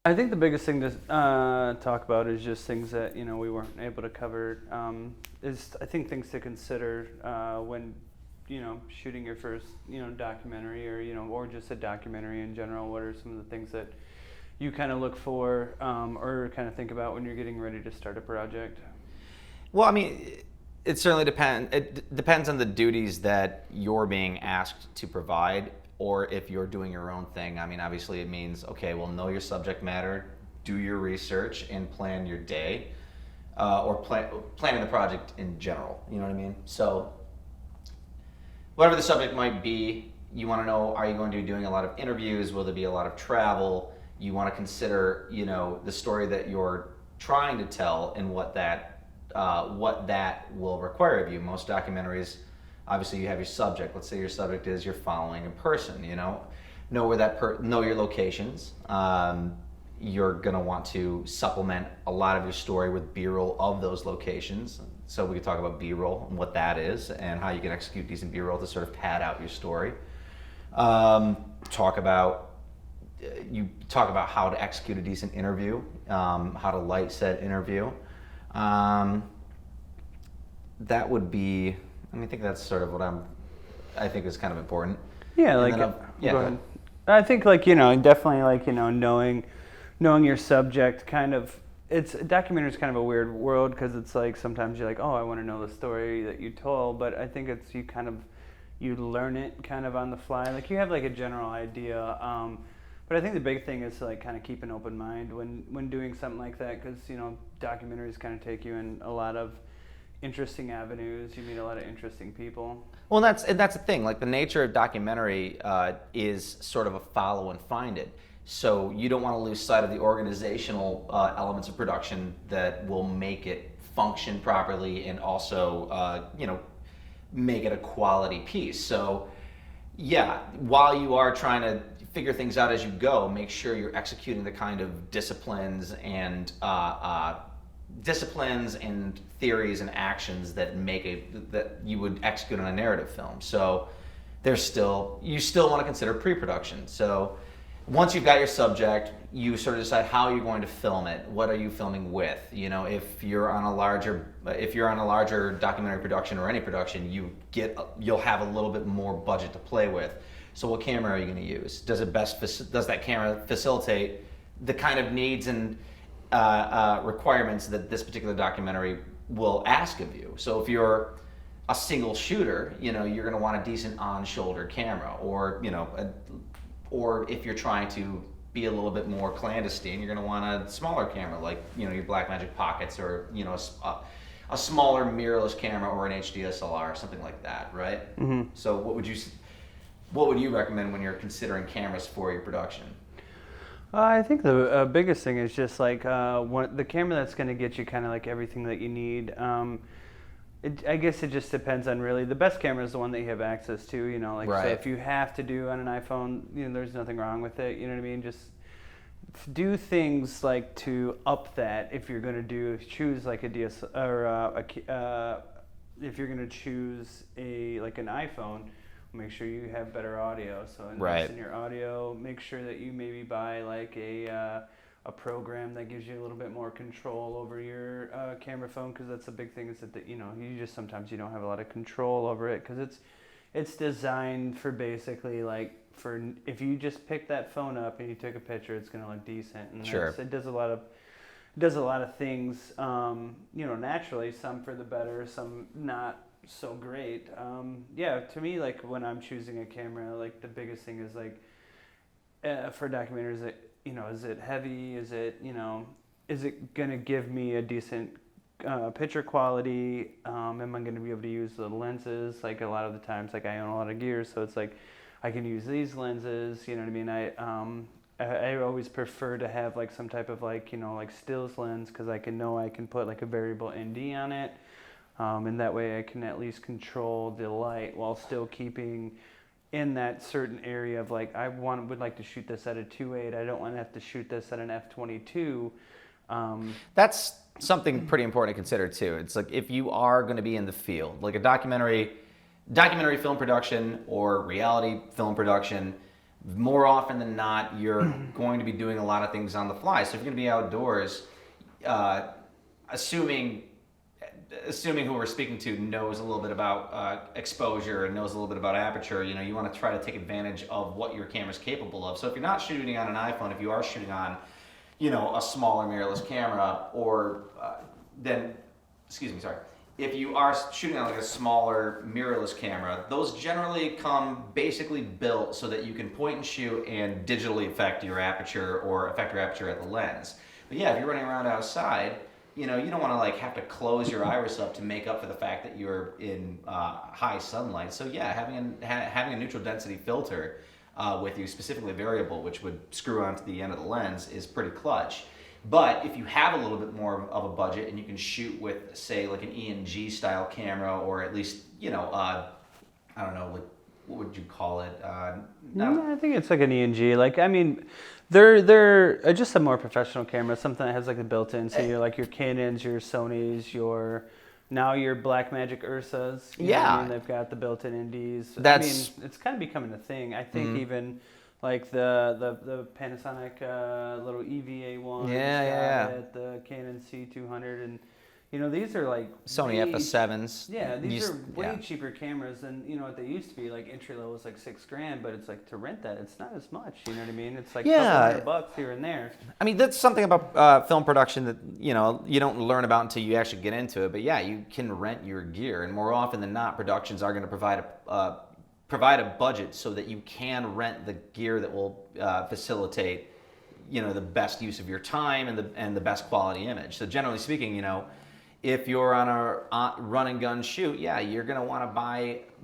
I think the biggest thing to talk about is just things that we weren't able to cover. Is I think things to consider when shooting your first documentary or just a documentary in general. What are some of the things that you kind of look for or kind of think about when you're getting ready to start a project? Well, I mean, it certainly depends. It depends on the duties that you're being asked to provide, or if you're doing your own thing. I mean, obviously, it means okay. Well, know your subject matter, do your research, and plan your day, or planning the project in general. You know what I mean? So, whatever the subject might be, you want to know: are you going to be doing a lot of interviews? Will there be a lot of travel? You want to consider, the story that you're trying to tell and what that will require of you. Most documentaries, obviously, you have your subject. Let's say your subject is you're following a person. Know where know your locations. You're gonna want to supplement a lot of your story with B-roll of those locations. So we could talk about B-roll and what that is, and how you can execute decent B-roll to sort of pad out your story. Talk about how to execute a decent interview, how to light said interview. That would be. I think that's sort of what I think is kind of important. Yeah, And like then go ahead. I think definitely knowing your subject kind of. It's documentary is kind of a weird world because it's like sometimes you're like, oh, I want to know the story that you told, but I think it's you learn it kind of on the fly. Like you have like a general idea, but I think the big thing is to like kind of keep an open mind when doing something like that, because documentaries kind of take you in a lot of interesting avenues. You meet a lot of interesting people. Well, that's the thing. Like the nature of documentary is sort of a follow and find it. So you don't want to lose sight of the organizational elements of production that will make it function properly and also make it a quality piece. So yeah, while you are trying to figure things out as you go, make sure you're executing the kind of disciplines and theories and actions that that you would execute on a narrative film. So you still want to consider pre-production. So once you've got your subject, you sort of decide how you're going to film it. What are you filming with? If you're on a larger documentary production or any production, you'll have a little bit more budget to play with. So what camera are you going to use? Does that camera facilitate the kind of needs and requirements that this particular documentary will ask of you? So if you're a single shooter, you're going to want a decent on-shoulder camera, or if you're trying to be a little bit more clandestine, you're going to want a smaller camera, like your Blackmagic Pockets, or a smaller mirrorless camera, or an HDSLR, something like that, right? Mm-hmm. So what would you recommend when you're considering cameras for your production? I think the biggest thing is just like the camera that's going to get you kind of like everything that you need. I guess it just depends on really. The best camera is the one that you have access to. Right. So if you have to do on an iPhone, there's nothing wrong with it. You know what I mean? Just do things like to up that. If you're going to choose like a DS or if you're going to choose an iPhone, make sure you have better audio. So invest in your audio. Make sure that you maybe buy like a program that gives you a little bit more control over your camera phone, because that's a big thing. Is that you just sometimes you don't have a lot of control over it, because it's designed for basically like for if you just pick that phone up and you took a picture, it's going to look decent. And sure. It does a lot of things. Naturally, some for the better, some not so great. To me, like when I'm choosing a camera, like the biggest thing is like for documentaries, is it heavy? Is it gonna give me a decent picture quality? Am I gonna be able to use the lenses? Like a lot of the times, like I own a lot of gear, so it's like I can use these lenses. You know what I mean? I always prefer to have like some type of like stills lens, because I can put like a variable ND on it. And that way I can at least control the light while still keeping in that certain area of like would like to shoot this at a 2.8. I don't want to have to shoot this at an f/22. That's something pretty important to consider too. It's like if you are going to be in the field, like a documentary film production or reality film production, more often than not, you're going to be doing a lot of things on the fly. So if you're going to be outdoors, uh, assuming who we're speaking to knows a little bit about exposure and knows a little bit about aperture, you want to try to take advantage of what your camera's capable of. So if you're not shooting on an iPhone, if you are shooting on, a smaller mirrorless camera, or then, excuse me, sorry. If you are shooting on like a smaller mirrorless camera, those generally come basically built so that you can point and shoot and digitally affect your aperture or affect your aperture at the lens. But yeah, if you're running around outside, you don't want to like have to close your iris up to make up for the fact that you're in high sunlight. So yeah, having a neutral density filter with you, specifically variable, which would screw onto the end of the lens, is pretty clutch. But if you have a little bit more of a budget and you can shoot with, say, like an ENG style camera, or at least, I don't know, like, what would you call it? I think it's like an ENG. Like, I mean, they're just a more professional camera, something that has like a built-in. So you're like your Canons, your Sonys, your Blackmagic Ursas. You know what I mean? They've got the built-in NDs. It's kind of becoming a thing. I think even like the Panasonic little EVA one. The Canon C200, and these are like Sony FS7s. Yeah, these are way cheaper cameras than what they used to be. Like entry level is like $6,000, but it's like to rent that, it's not as much. You know what I mean? It's like a couple $100 here and there. I mean, that's something about film production that you don't learn about until you actually get into it. But yeah, you can rent your gear, and more often than not, productions are going to provide a budget so that you can rent the gear that will facilitate the best use of your time and the best quality image. So generally speaking, if you're on a run and gun shoot, you're going to want to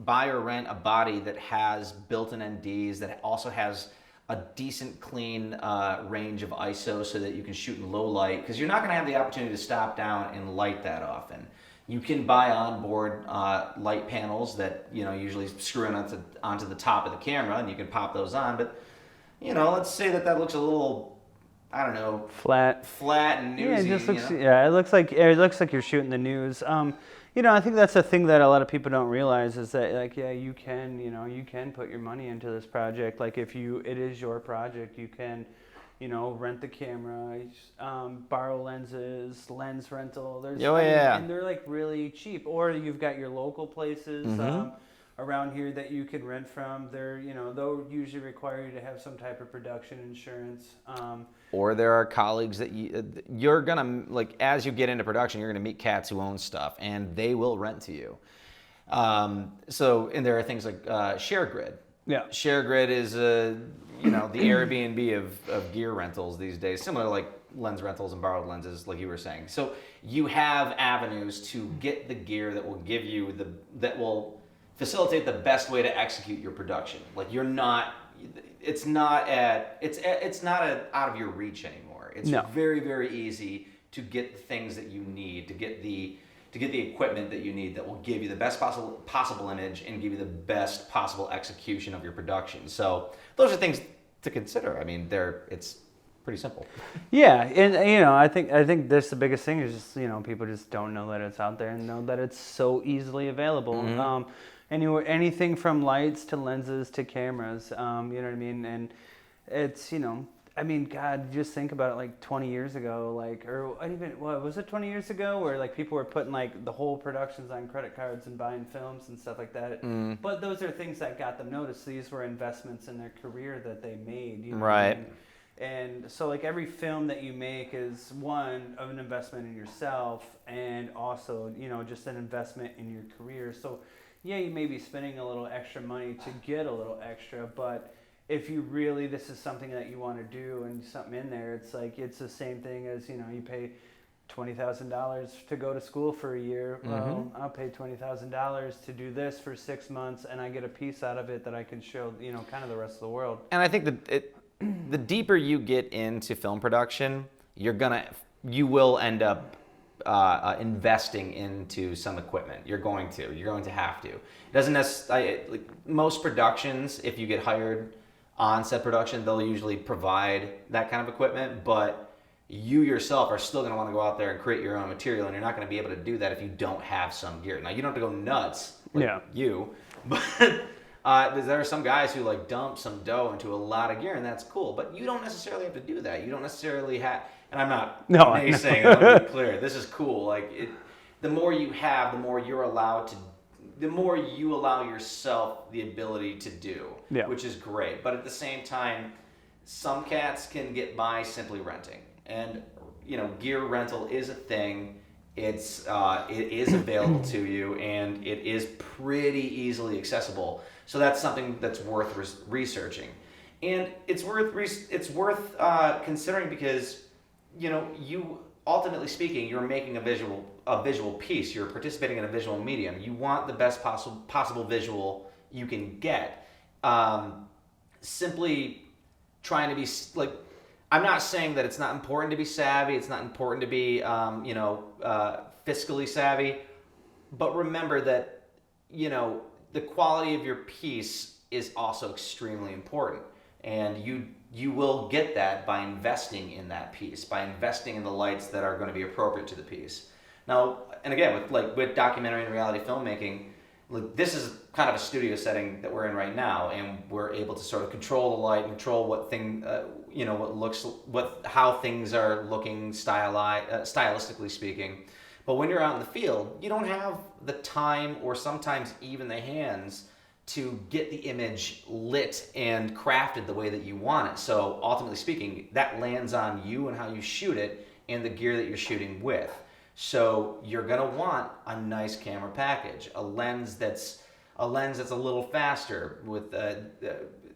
buy or rent a body that has built-in NDs, that also has a decent clean range of ISO so that you can shoot in low light, because you're not going to have the opportunity to stop down and light that often. You can buy onboard light panels that usually screw in onto the top of the camera, and you can pop those on. But let's say that looks a little, I don't know, flat and newsy. Yeah, it just looks. Yeah, it looks like you're shooting the news. I think that's a thing that a lot of people don't realize is that you can put your money into this project. Like it is your project, you can. Rent the camera, borrow lenses, lens rental. And they're like really cheap. Or you've got your local places around here that you can rent from. They'll usually require you to have some type of production insurance. Or there are colleagues that you're gonna as you get into production, you're gonna meet cats who own stuff, and they will rent to you. And there are things like ShareGrid. Yeah, ShareGrid is the Airbnb of gear rentals these days, similar to like lens rentals and borrowed lenses, like you were saying. So you have avenues to get the gear that will give you that will facilitate the best way to execute your production. Like it's not out of your reach anymore. It's very, very easy to get the things that you need, to get the equipment that you need that will give you the best possible image and give you the best possible execution of your production. So those are things to consider. I mean, it's pretty simple. Yeah, and I think that's the biggest thing is just people just don't know that it's out there and know that it's so easily available. Anything from lights to lenses to cameras. You know what I mean? And it's God, just think about it. Like 20 years ago, was it 20 years ago, where like people were putting like the whole productions on credit cards and buying films and stuff like that. But those are things that got them noticed. These were investments in their career that they made. Right. And so like every film that you make is one of an investment in yourself, and also just an investment in your career. So yeah, you may be spending a little extra money to get a little extra, but if you really, this is something that you want to do and something in there, it's like, it's the same thing as, you pay $20,000 to go to school for a year. Well, I'll pay $20,000 to do this for 6 months, and I get a piece out of it that I can show, kind of the rest of the world. And I think that the deeper you get into film production, you will end up investing into some equipment. You're going to have to. It doesn't necessarily, like most productions, if you get hired on set production, they'll usually provide that kind of equipment, but you yourself are still going to want to go out there and create your own material, and you're not going to be able to do that if you don't have some gear. Now, you don't have to go nuts like you, but There are some guys who like dump some dough into a lot of gear, and that's cool. But you don't necessarily have to do that. You don't necessarily have. And I'm not No, I know. naysaying. I want to be clear. This is cool. Like the more you have, the more you're allowed to. The more you allow yourself the ability to do, Yeah. which is great. But at the same time, some cats can get by simply renting, and gear rental is a thing. It is available to you, and it is pretty easily accessible. So that's something that's worth researching, and it's worth considering because you ultimately speaking, you're making a visual piece. You're participating in a visual medium. You want the best possible visual you can get. Simply trying to be like, I'm not saying that it's not important to be savvy. It's not important to be fiscally savvy, but remember that the quality of your piece is also extremely important, and you will get that by investing in that piece, by investing in the lights that are going to be appropriate to the piece. Now, and again, with documentary and reality filmmaking, this is kind of a studio setting that we're in right now, and we're able to sort of control the light, control how things are looking stylistically speaking. But when you're out in the field, you don't have the time or sometimes even the hands to get the image lit and crafted the way that you want it. So ultimately speaking, that lands on you and how you shoot it and the gear that you're shooting with. So you're gonna want a nice camera package, a lens that's a little faster with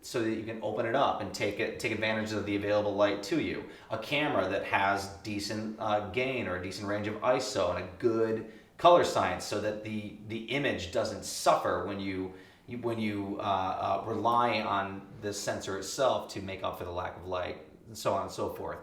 so that you can open it up and take advantage of the available light to you. A camera that has decent gain or a decent range of ISO and a good color science, so that the image doesn't suffer when you rely on the sensor itself to make up for the lack of light, and so on and so forth.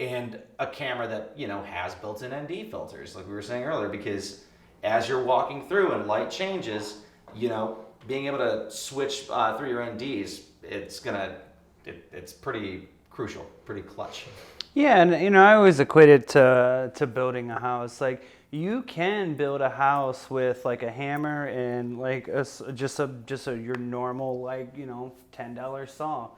And a camera that has built-in ND filters, like we were saying earlier, because as you're walking through and light changes, being able to switch through your NDs, it's pretty crucial, pretty clutch. Yeah, and I always equate it to building a house. Like, you can build a house with like a hammer and like just your normal $10 saw,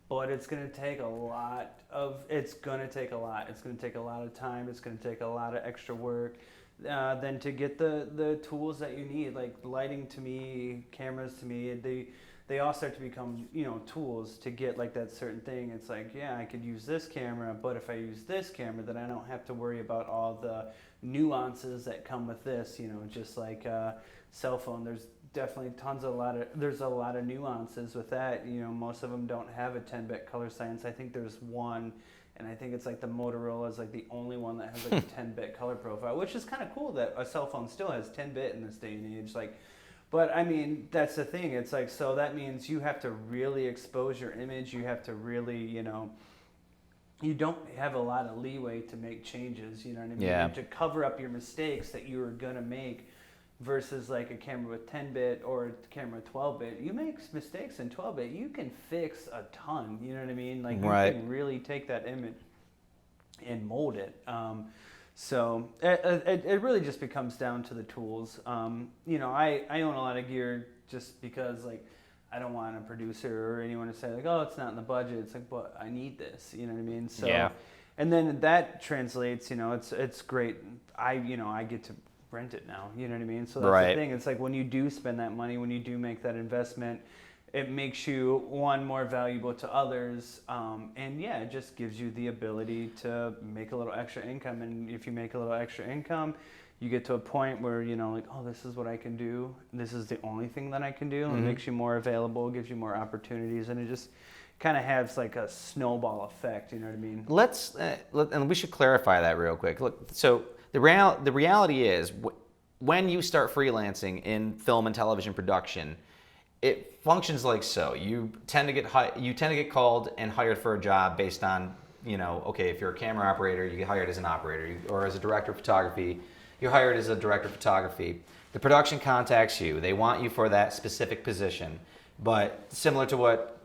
but it's gonna take a lot. It's gonna take a lot of time. It's gonna take a lot of extra work. Then to get the tools that you need, like lighting to me, cameras to me, they all start to become tools to get like that certain thing. It's like, yeah, I could use this camera, but if I use this camera, then I don't have to worry about all the nuances that come with this. Just like cell phone, there's definitely there's a lot of nuances with that. Most of them don't have a 10-bit color science. I think there's one. And I think it's like the Motorola is like the only one that has like a 10-bit color profile, which is kind of cool that a cell phone still has 10-bit in this day and age. But I mean, that's the thing. It's like, so that means you have to really expose your image. You have to really, you don't have a lot of leeway to make changes. You know what I mean? Yeah. You have to cover up your mistakes that you are gonna make. Versus like a camera with 10-bit or a camera with 12-bit, you make mistakes in 12-bit, you can fix a ton. You know what I mean? Like, right. You can really take that image and mold it. So it really just becomes down to the tools. I own a lot of gear just because like I don't want a producer or anyone to say like, oh, it's not in the budget. It's like, but I need this. You know what I mean? So, yeah. And then that translates. It's great. I get to rent it now, you know what I mean? So that's right. The thing. It's like when you do spend that money, when you do make that investment, it makes you more valuable to others, and yeah, it just gives you the ability to make a little extra income. And if you make a little extra income, you get to a point where like, oh, this is what I can do. This is the only thing that I can do. Mm-hmm. It makes you more available, gives you more opportunities, and it just kind of has like a snowball effect. You know what I mean? And we should clarify that real quick. Look, so. The reality is, when you start freelancing in film and television production, it functions like so. You tend to get called and hired for a job based on, okay, if you're a camera operator, you get hired as an operator, or as a director of photography, you're hired as a director of photography. The production contacts you. They want you for that specific position. But similar to what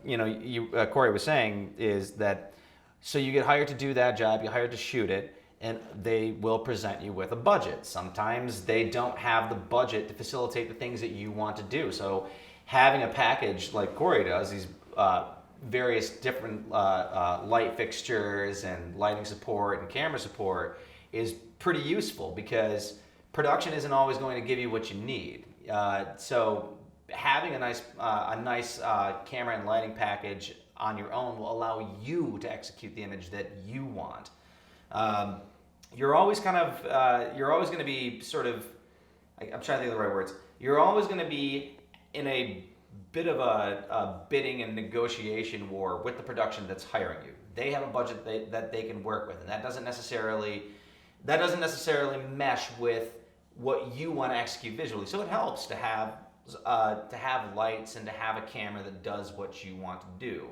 Cory was saying, is that so you get hired to do that job, you hired to shoot it. And they will present you with a budget. Sometimes they don't have the budget to facilitate the things that you want to do. So having a package like Cory does, these various different light fixtures and lighting support and camera support, is pretty useful because production isn't always going to give you what you need. So having a nice camera and lighting package on your own will allow you to execute the image that you want. You're always going to be sort of, I'm trying to think of the right words. You're always going to be in a bit of a bidding and negotiation war with the production that's hiring you. They have a budget that they can work with, and that doesn't necessarily mesh with what you want to execute visually. So it helps to have lights and to have a camera that does what you want to do.